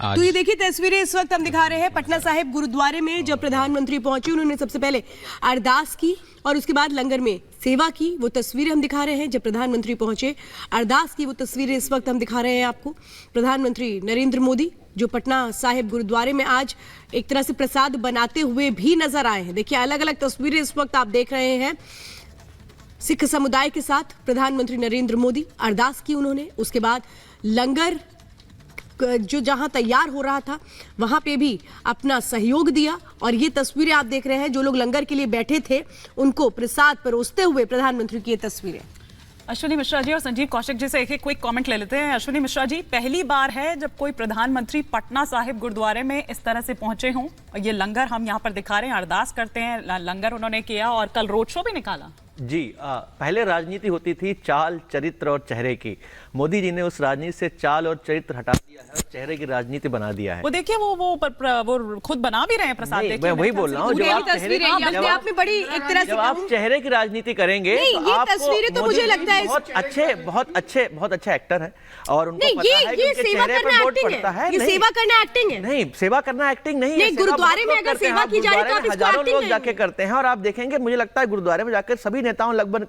आज। तो ये देखिए तस्वीरें इस वक्त हम दिखा रहे हैं पटना साहिब गुरुद्वारे में। जब प्रधानमंत्री पहुंचे उन्होंने सबसे पहले अरदास की और उसके बाद लंगर में सेवा की। वो तस्वीरें हम दिखा रहे हैं जब प्रधानमंत्री पहुंचे, अरदास की वो तस्वीरें इस वक्त हम दिखा रहे हैं आपको। प्रधानमंत्री नरेंद्र मोदी जो पटना साहिब गुरुद्वारे में आज एक तरह से प्रसाद बनाते हुए भी नजर आए हैं। देखिए अलग अलग तस्वीरें इस वक्त आप देख रहे हैं। सिख समुदाय के साथ प्रधानमंत्री नरेंद्र मोदी अरदास की उन्होंने, उसके बाद लंगर जो जहां तैयार हो रहा था वहां पे भी अपना सहयोग दिया। और ये तस्वीरें आप देख रहे हैं जो लोग लंगर के लिए बैठे थे उनको प्रसाद परोसते हुए प्रधानमंत्री की ये तस्वीरें। अश्विनी मिश्रा जी और संजीव कौशिक जी से एक क्विक कमेंट ले लेते हैं। अश्विनी मिश्रा जी, पहली बार है जब कोई प्रधानमंत्री पटना साहिब गुरुद्वारे में इस तरह से पहुंचे हों। ये लंगर हम यहाँ पर दिखा रहे हैं, अरदास करते हैं, लंगर उन्होंने किया और कल रोड शो भी निकाला। जी पहले राजनीति होती थी चाल, चरित्र और चेहरे की। मोदी जी ने उस राजनीति से चाल और चरित्र हटा दिया है और चेहरे की राजनीति बना दिया है। वो देखिए वो खुद बना भी रहे हैं प्रसाद। मैं वही बोल रहा हूँ, जब आप चेहरे की राजनीति करेंगे तो आप तस्वीरें तो मुझे लगता है बहुत अच्छे एक्टर हैं और उनको पता है कि उनके चेहरे पर वोट पड़ता है। ये सेवा करना एक्टिंग है? नहीं, सेवा करना एक्टिंग नहीं है। गुरुद्वारे में अगर सेवा की जा रही है तो हजारों लोग जाके करते हैं और आप देखेंगे, मुझे लगता है गुरुद्वारे में जाकर सभी नेताओं लगभग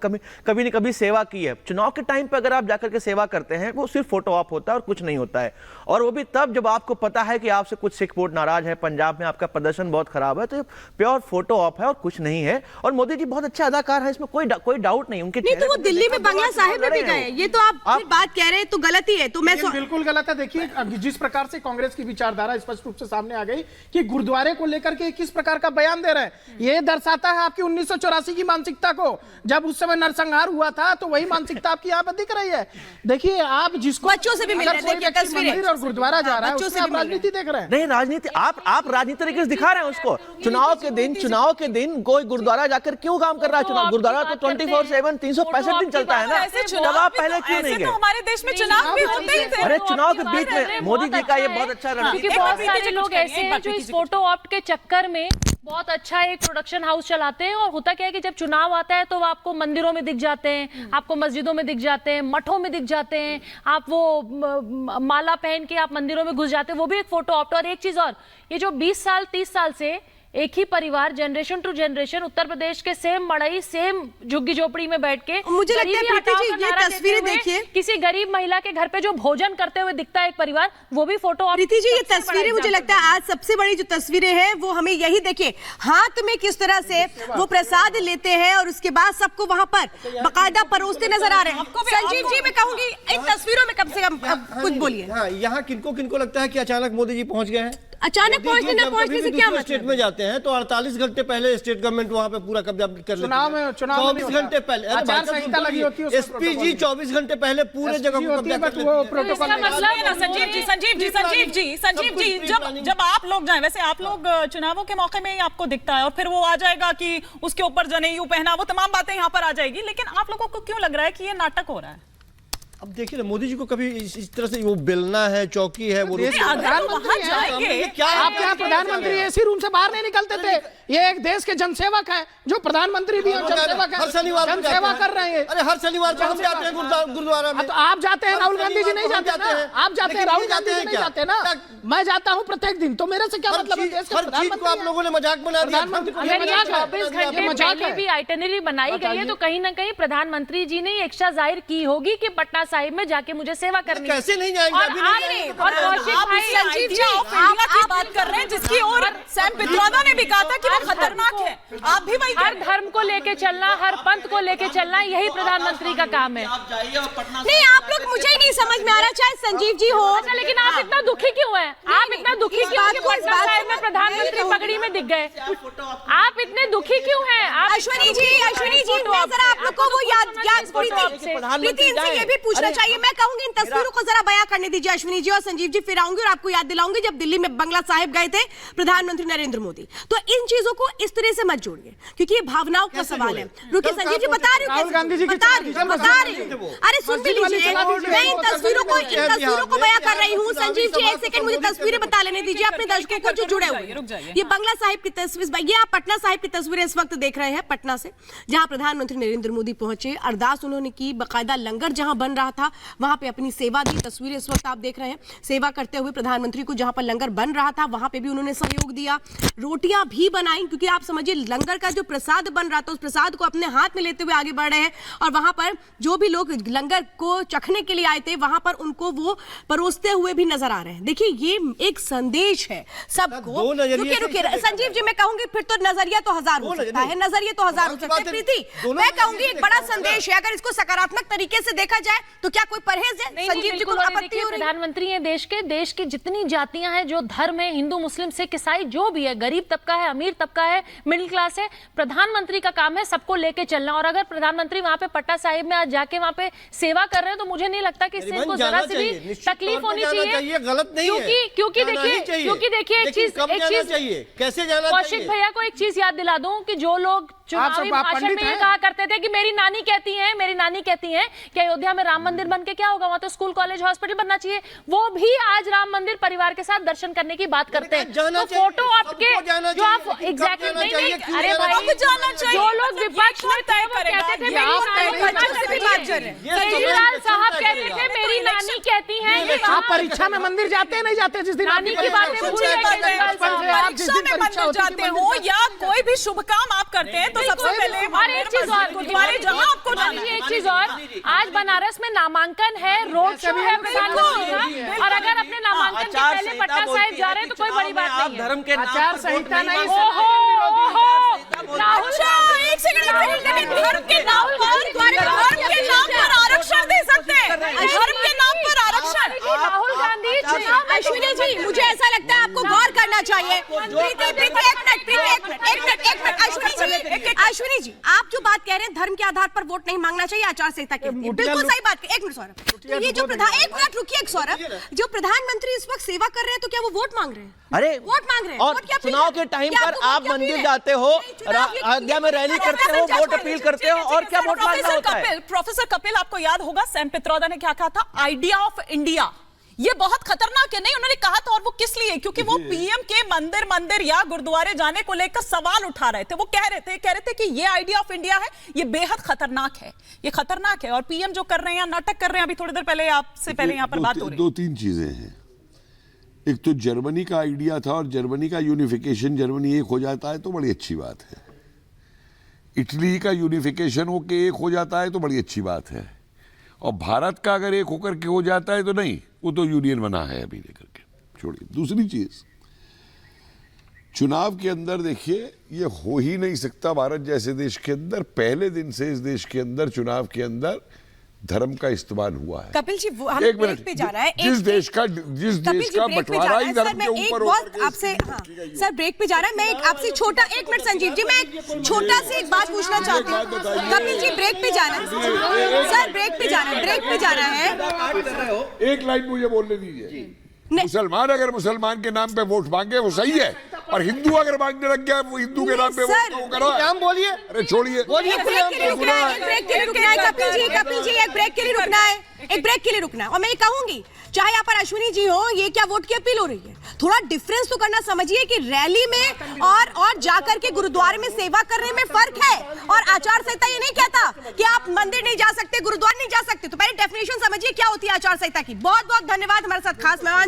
कभी न कभी सेवा की है। चुनाव के टाइम पे अगर आप जाकर के सेवा करते हैं वो सिर्फ फोटो ऑप होता है और कुछ नहीं होता है, और वो भी तब जब आपको पता है कि आपसे कुछ सिख वोट नाराज है, पंजाब में आपका प्रदर्शन बहुत खराब है, तो प्योर फोटो ऑप है और कुछ नहीं है। और मोदी जी बहुत अच्छे अदाकार हैं, इसमें कोई डाउट नहीं। उनके नहीं तो वो दिल्ली में बंगला साहिब में भी गए, ये तो आप बात कह रहे हैं तो गलत ही है। तो मैं बिल्कुल गलत है। देखिए जिस प्रकार से कांग्रेस की विचारधारा स्पष्ट रूप से सामने आ गई कि गुरुद्वारे को लेकर के किस प्रकार का बयान दे रहे हैं, ये दर्शाता है आपकी 1984 की मानसिकता को। जब उस समय नरसंहार हुआ था तो वही मानसिकता आपकी यहाँ पर दिख रही है। देखिए आप जिसको बच्चों से भी मिल रहे हैं तस्वीरें और गुरुद्वारा जा रहा है उसमें आप राजनीति देख रहे हैं। नहीं, राजनीति आप राजनीति तरीके से दिखा रहे हैं उसको। चुनाव के दिन कोई गुरुद्वारा जाकर क्यों काम कर रहा है? चुनाव गुरुद्वारा तो 24/7 365 दिन चलता है ना, तब आप पहले क्यों नहीं गए? हमारे देश में चुनाव भी होते ही थे। अरे चुनाव के बीच में मोदी जी का ये बहुत अच्छा क्योंकि बहुत सारे लोग ऐसे हैं जो इस फोटो ऑप्ट के चक्कर में बहुत अच्छा एक प्रोडक्शन हाउस चलाते हैं, और होता क्या है कि जब चुनाव आता है तो वो आपको मंदिरों में दिख जाते हैं, आपको मस्जिदों में दिख जाते हैं, मठों में दिख जाते हैं, आप वो माला पहन के आप मंदिरों में घुस जाते हैं, वो भी एक फोटो ऑप्ट। और एक चीज और, ये जो 20 साल 30 साल से एक ही परिवार generation to generation Uttar Pradesh के सेम मड़ई सेम झुग्गी झोपड़ी में बैठ के, मुझे लगता है प्रीति जी ये तस्वीरें देखिए, किसी गरीब महिला के घर पे जो भोजन करते हुए दिखता है एक परिवार, वो भी फोटो। प्रीति जी ये तस्वीरें मुझे लगता है आज सबसे बड़ी जो तस्वीरें हैं वो हमें यही देखिए, हाथ में किस तरह से वो प्रसाद लेते हैं और उसके बाद सबको वहां पर बाकायदा परोसते नजर आ रहे हैं। संजीव जी मैं कहूंगी इन तस्वीरों में कम से कम कुछ बोलिए। यहाँ किनको लगता है कि अचानक मोदी जी पहुंच गए हैं? अचानक पहुंचने न पहुंचने से क्या मतलब? स्टेट में जाते हैं तो 48 घंटे पहले स्टेट गवर्नमेंट वहां पे पूरा कब्जा कर लेती है। 24 घंटे पहले एसपीजी 24 घंटे पहले पूरे जगह को कब्जा कर लेती है। संजीव जी जब आप लोग जाएं, वैसे आप लोग चुनावों के मौके में ही आपको दिखता है और फिर वो आ जाएगा कि उसके ऊपर जनेऊ पहना, वो तमाम बातें यहाँ पर आ जाएगी, लेकिन आप लोगों को क्यों लग रहा है कि ये नाटक हो रहा है? अब देखिए ना, मोदी जी को कभी इस तरह से वो बेलना है, चौकी है, वो क्या आपके यहाँ प्रधानमंत्री एसी रूम से बाहर नहीं निकलते थे? ये एक देश के जनसेवक है, जो प्रधानमंत्री भी जनसेवक है, हर शनिवार जनसेवा कर रहे हैं। अरे हर शनिवार को हम जाते हैं गुरुद्वारा में। तो आप जाते हैं, राहुल गांधी जी नहीं जाते ना? आप जाते हैं, राहुल गांधी जी नहीं जाते ना? मैं जाता हूँ प्रत्येक दिन, तो मेरे से क्या मतलब है? हर चीज को आप लोगों ने मजाक बना दिया। 24 घंटे पहले भी आइटनरी बनाई गई है, तो कहीं ना कहीं प्रधानमंत्री जी ने इच्छा जाहिर की होगी कि पटना साहिब में जाके मुझे सेवा करनी है। कैसे नहीं जाएंगे? और कौशिक भाई, संजीव जी आप बात कर रहे हैं जिसकी और सैम पित्रोदा ने भी कहा था कि वो खतरनाक है। आप भी वही हर धर्म को लेके चलना, हर पंथ को लेके चलना, यही प्रधानमंत्री का काम है। नहीं आप लोग, मुझे ही नहीं समझ में आ रहा, चाहे संजीव जी हो। अच्छा, लेकिन आप इतना दुखी क्यों हैं? आप इतना दुखी क्यों कि पटना साहिब में प्रधानमंत्री पगड़ी में दिख गए? आप इतने दुखी क्यों हैं? अश्विनी जी मैं जरा आप लोग को वो याद प्रीति इनसे ये भी पूछना चाहिए। मैं कहूंगी इन तस्वीरों को जरा बयां करने दीजिए अश्विनी जी और संजीव जी, फिर आऊंगी और आपको याद दिलाऊंगी जब दिल्ली में बंगला साहिब गए थे प्रधानमंत्री नरेंद्र मोदी। तो इन चीजों को इस तरह से मत जोड़िए क्योंकि ये भावनाओं का सवाल है। रुकिए संजीव जी, बता रही हूँ, अरे सुन भी लीजिए, मैं इन तस्वीरों को बयां कर रही हूँ। संजीव जी एक सेकंड मुझे तस्वीरें बता लेने दीजिए अपने दर्शकों को जो जुड़े हुए। ये बंगला साहिब की तस्वीर, ये आप पटना साहिब की तस्वीरें इस वक्त देख रहे हैं, पटना से, जहां प्रधानमंत्री नरेंद्र मोदी पहुंचे, अरदास अरदास उन्होंने की, बकायदा लंगर जहां बन रहा था वहां पे अपनी सेवा दी। तस्वीरें इस वक्त आप देख रहे हैं सेवा करते हुए प्रधानमंत्री को, जहां पर लंगर बन रहा था वहां पे भी उन्होंने सहयोग दिया। रोटियां भी बनाई, क्योंकि आप समझिए लंगर का जो प्रसाद बन रहा था उस प्रसाद को अपने हाथ में लेते हुए आगे बढ़ रहे हैं, और वहां पर जो भी लोग लंगर को चखने के लिए आए थे वहां पर उनको वो परोसते हुए भी नजर आ रहे हैं। देखिए ये एक संदेश है सबको। रुकिए संजीव जी, मैं कहूंगी फिर तो नजरिया तो हजार हो सकता है, नजरिए तो हजार हो सकते हैं। प्रीति, मैं कहूंगी एक बड़ा संदेश है, अगर इसको सकारात्मक तरीके से देखा जाए तो क्या कोई परहेज है? संजीव जी को आपत्ति हो रही है? प्रधानमंत्री है देश की जितनी जातियां हैं, जो धर्म है, हिंदू मुस्लिम सिख ईसाई जो भी है, गरीब तबका है, अमीर तबका है, मिडिल क्लास है, प्रधानमंत्री का काम है सबको लेके चलना। और अगर प्रधानमंत्री वहां पे पटना साहिब में आज जाके वहां पे सेवा कर रहे हैं तो मुझे नहीं लगता कि इससे इनको जरा सी भी तकलीफ होनी चाहिए। गलत नहीं है, क्योंकि देखिए एक चीज कैसे जाना कौशिक भैया को एक चीज याद दिला दूं कि जो लोग चुनावी भाषण में ये कहा करते थे कि मेरी नानी कहती है कि अयोध्या में राम मंदिर बन के क्या होगा, वहां तो स्कूल कॉलेज हॉस्पिटल बनना चाहिए, वो भी आज राम मंदिर परिवार के साथ दर्शन करने की बात करते हैं। तो फोटो आपके जो आप एग्जैक्टली नहीं, अरे भाई जो लोग विपक्ष में थे वो कहते थे केजरीवाल साहब कहते थे मेरी नानी कहती है। आप परीक्षा में मंदिर जाते हैं नहीं जाते? जिस दिन नानी की बातें भूल गए केजरीवाल साहब। परीक्षा में मंदिर जाते हो या कोई भी शुभ काम आप करते हैं तो सबसे पहले और एक चीज और आज बनारस में नामांकन है, रोड शो है प्रधानमंत्री का, और अगर अपने नामांकन के पहले पटना साहिब जा रहे हैं तो कोई बड़ी बात नहीं है। धर्म के आचार संहिता नहीं, एक सेकंड, धर्म के नाम पर आरक्षण दे सकते हैं, धर्म के नाम पर आरक्षण। राहुल गांधी अश्विनी जी, मुझे ऐसा लगता है आपको गौर करना चाहिए। अश्विनी जी, आप जो बात कह रहे हैं धर्म के आधार पर वोट नहीं मांगना चाहिए आचार संहिता के लिए, बिल्कुल सही बात। एक मिनट सौरभ, तो ये जो एक मिनट रुकिए सौरभ, जो प्रधानमंत्री इस वक्त सेवा कर रहे हैं तो क्या वो वोट मांग रहे हैं? अरे वोट मांग रहे हैं। और चुनाव के टाइम पर आप मंदिर जाते हो, अयोध्या में रैली करते हो, वोट अपील करते हो, और क्या वोट मांगना होता है? प्रोफेसर कपिल, आपको याद होगा सैम पित्रोदा ने क्या कहा था, आइडिया ऑफ इंडिया ये बहुत खतरनाक है। नहीं, उन्होंने कहा था, और वो किस लिए? क्योंकि वो पीएम के मंदिर या गुरुद्वारे जाने को लेकर सवाल उठा रहे थे। वो कह रहे थे कि ये आइडिया ऑफ इंडिया है, ये बेहद खतरनाक है, ये खतरनाक है। और पीएम जो कर रहे हैं, नाटक कर रहे हैं, अभी थोड़ी देर पहले आपसे पहले यहाँ पर बात हो रही है। दो तीन चीजें हैं। एक तो जर्मनी का आइडिया था, और जर्मनी का यूनिफिकेशन, जर्मनी एक हो जाता है तो बड़ी अच्छी बात है। इटली का यूनिफिकेशन होके एक हो जाता है तो बड़ी अच्छी बात है, और भारत का अगर एक होकर के हो जाता है तो नहीं, वो तो यूनियन बना है अभी लेकर के, छोड़िए। दूसरी चीज, चुनाव के अंदर देखिए, ये हो ही नहीं सकता भारत जैसे देश के अंदर। पहले दिन से इस देश के अंदर चुनाव के अंदर धर्म का इस्तेमाल हुआ है। कपिल जी, हम एक ब्रेक पे जा रहा है। जिस देश का बंटवारा ही धर्म के ऊपर होगा। आपसे सर ब्रेक पे जा रहा है, मैं एक आपसे छोटा, एक मिनट संजीव जी, मैं एक छोटा से एक बात पूछना चाहती हूँ। कपिल जी ब्रेक पे जाना है सर, ब्रेक पे जाना है। एक लाइन मुझे बोलने दीजिए। मुसलमान अगर मुसलमान के नाम पे वोट मांगे वो सही है, और हिंदू अगर मांगने लग गया वो हिंदू के नाम पे वोट करो। हम बोलिए, अरे छोड़िए, कपिल जी एक ब्रेक के लिए रुकना है। और मैं ये कहूंगी, चाहे यहाँ पर अश्विनी जी हो, ये क्या वोट की अपील हो रही है? थोड़ा डिफरेंस तो करना समझिए कि रैली में और जाकर के गुरुद्वारे में सेवा करने में फर्क है। और आचार संहिता ये नहीं कहता कि आप मंदिर नहीं जा सकते, गुरुद्वारे नहीं जा सकते। तो पहले डेफिनेशन समझिए क्या होती है आचार संहिता की। बहुत बहुत धन्यवाद हमारे साथ खास मेहमान